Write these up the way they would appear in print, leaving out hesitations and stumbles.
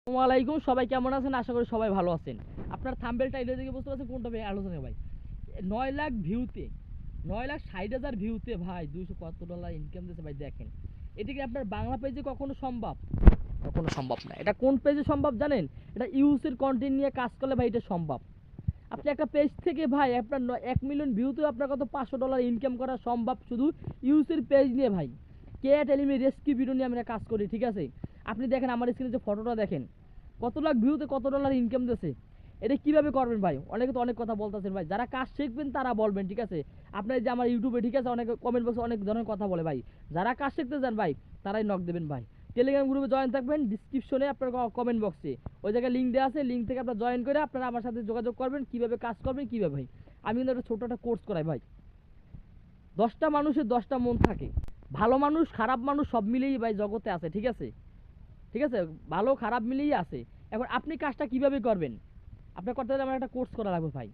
আসসালামু আলাইকুম, সবাই কেমন আছেন? আশা করি সবাই ভালো আছেন। আপনার থাম্বনেল টাইটেল দেখে বুঝতে পারছেন কোনটা নিয়ে আলোচনা ভাই। 9 লাখ ভিউতে, 9,60,000 ভিউতে ভাই 200 কত ডলার ইনকাম দিচ্ছে ভাই দেখেন। এটা কি আপনার বাংলা পেজে কখনো সম্ভব? কখনো সম্ভব না। এটা কোন পেজে সম্ভব জানেন? এটা ইউসের কন্টেন্ট নিয়ে কাজ করলে ভাই এটা সম্ভব। আপনি একটা পেজ থেকে ভাই আপনার 1 মিলিয়ন ভিউতেও আপনার কত $500 ইনকাম করা সম্ভব শুধু ইউসের পেজ নিয়ে ভাই। কে টেলিমি রেস্কিউ ভিডিও নিয়ে আমরা কাজ করি, ঠিক আছে? আপনি দেখেন আমার স্ক্রিনে যে ফটোটা দেখেন, কত লাখ ভিউতে কত ডলার ইনকাম দিচ্ছে। এটা কিভাবে করবেন ভাই? অনেকে তো অনেক কথা বলতেছেন ভাই, যারা কাজ শিখবেন তারা বলবেন, ঠিক আছে? আপনার যে আমার ইউটিউবে, ঠিক আছে, অনেক কমেন্ট বক্সে অনেক ধরনের কথা বলে ভাই। যারা কাজ শিখতে চান ভাই তারাই নক দেবেন ভাই। টেলিগ্রাম গ্রুপে জয়েন থাকবেন, ডিসক্রিপশনে আপনার কমেন্ট বক্সে ওই জায়গায় লিঙ্ক দেওয়া আছে, লিঙ্ক থেকে আপনার জয়েন করে আপনারা আমার সাথে যোগাযোগ করবেন কিভাবে কাজ করবেন কীভাবে ভাই। আমি কিন্তু একটা ছোট একটা কোর্স করাই ভাই। 10টা মানুষের 10টা মন থাকে, ভালো মানুষ খারাপ মানুষ সব মিলেই ভাই জগতে আছে, ঠিক আছে? ঠিক আছে, ভালো খারাপ মিলেই আছে। এখন আপনি কাজটা কিভাবে করবেন? আপনার করতে হলে আমার একটা কোর্স করা লাগবে ভাই।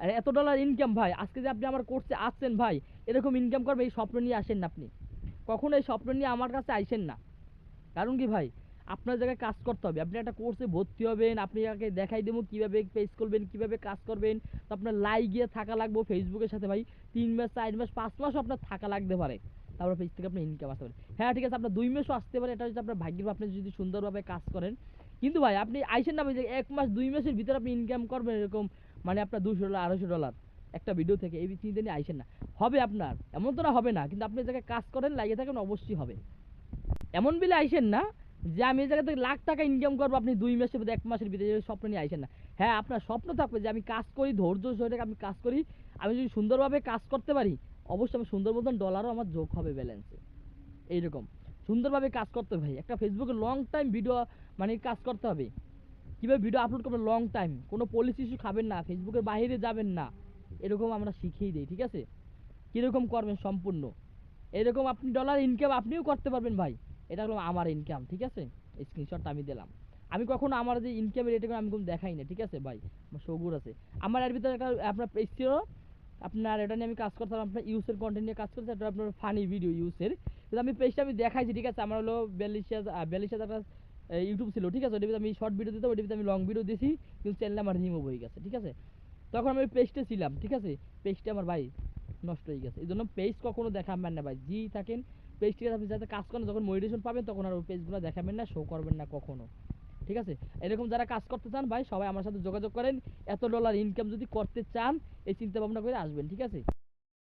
আর এত ডলার ইনকাম ভাই, আজকে যে আপনি আমার কোর্সে আসছেন ভাই, এরকম ইনকাম করবে এই স্বপ্ন নিয়ে আসেন না আপনি। কখনো এই স্বপ্ন নিয়ে আমার কাছে আইসেন না। কারণ কি ভাই, আপনার জায়গায় কাজ করতে হবে। আপনি একটা কোর্সে ভর্তি হবেন, আপনি আগে দেখাই দেবো কীভাবে পেজ করবেন, কীভাবে কাজ করবেন। তো আপনার লাইভ গিয়ে থাকা লাগবে ফেসবুকের সাথে ভাই। 3 মাস, 4 মাস, 5 মাসও আপনার থাকা লাগতে পারে, তারপর পেজ থেকে আপনার ইনকাম আসতে পারে। হ্যাঁ ঠিক আছে, আপনার 2 মাসও আসতে পারে, এটা হচ্ছে আপনার ভাগ্যের, আপনি যদি সুন্দরভাবে কাজ করেন। কিন্তু ভাই আপনি আইসেন না ভাই যে 1 মাস 2 মাসের ভিতরে আপনি ইনকাম করবেন এরকম, মানে আপনার $200 $250 একটা ভিডিও থেকে, এই চিন্তা নিয়ে আইসেন না। হবে আপনার, এমন তো না হবে না, কিন্তু আপনি জায়গায় কাজ করেন লাগিয়ে থাকেন অবশ্যই হবে। এমন বিলে আইসেন না যে আমি এই জায়গা থেকে লাখ টাকা ইনকাম করবো, আপনি 2 মাসের ভিতরে 1 মাসের ভিতরে স্বপ্ন নিয়ে আইসেন না। হ্যাঁ আপনার স্বপ্ন থাকবে যে আমি কাজ করি, ধৈর্য সহকারে আমি কাজ করি, আমি যদি সুন্দরভাবে কাজ করতে পারি অবশ্যই আমি সুন্দর মতন ডলারও আমার যোগ হবে ব্যালেন্সে। এইরকম সুন্দরভাবে কাজ করতে হবে ভাই। একটা ফেসবুকে লং টাইম ভিডিও মানে কাজ করতে হবে। কীভাবে ভিডিও আপলোড করবেন লং টাইম, কোনো পলিসি ইস্যু খাবেন না, ফেসবুকের বাইরে যাবেন না, এরকম আমরা শিখিয়ে দিই, ঠিক আছে? কীরকম করবেন সম্পূর্ণ এরকম আপনি ডলার ইনকাম আপনিও করতে পারবেন ভাই। এটা হলো আমার ইনকাম, ঠিক আছে? এই স্ক্রিনশটটা আমি দিলাম। আমি কখনো আমার যে ইনকামের এটা আমি কোনো দেখাই না, ঠিক আছে ভাই? আমার সগুর আছে। আমার এর ভিতরে একটা আপনার পেজ ছিল, আপনার এটা নিয়ে আমি কাজ করতাম, আপনার ইউসের কন্টেন্ট নিয়ে কাজ করতে, এটা আপনার ফানি ভিডিও ইউসের। কিন্তু আমি পেজটা আমি দেখাইছি, ঠিক আছে? আমার হলো 42,000 একটা ইউটিউব ছিল, ঠিক আছে? ওটার ভিতরে আমি শর্ট ভিডিও দিতাম, ওটার ভিতরে আমি লং ভিডিও দিয়েছি, কিন্তু চ্যানেল আমার রিমুভ হয়ে গেছে, ঠিক আছে? তখন আমি পেজটা ছিলাম, ঠিক আছে? পেজটা আমার ভাই নষ্ট হয়ে গেছে। এই জন্য পেজ কখনো দেখাবেন না ভাই, জি থাকেন পেজ থেকে আপনি যাতে কাজ করেন, যখন মোটিভেশন পাবেন তখন আর ওই পেজগুলো দেখাবেন না, শো করবেন না কখনো, ঠিক আছে? এরকম যারা কাজ করতে চান ভাই সবাই আমার সাথে যোগাযোগ করেন। এত ডলার ইনকাম যদি করতে চান এই চিন্তা ভাবনা করে আসবেন, ঠিক আছে?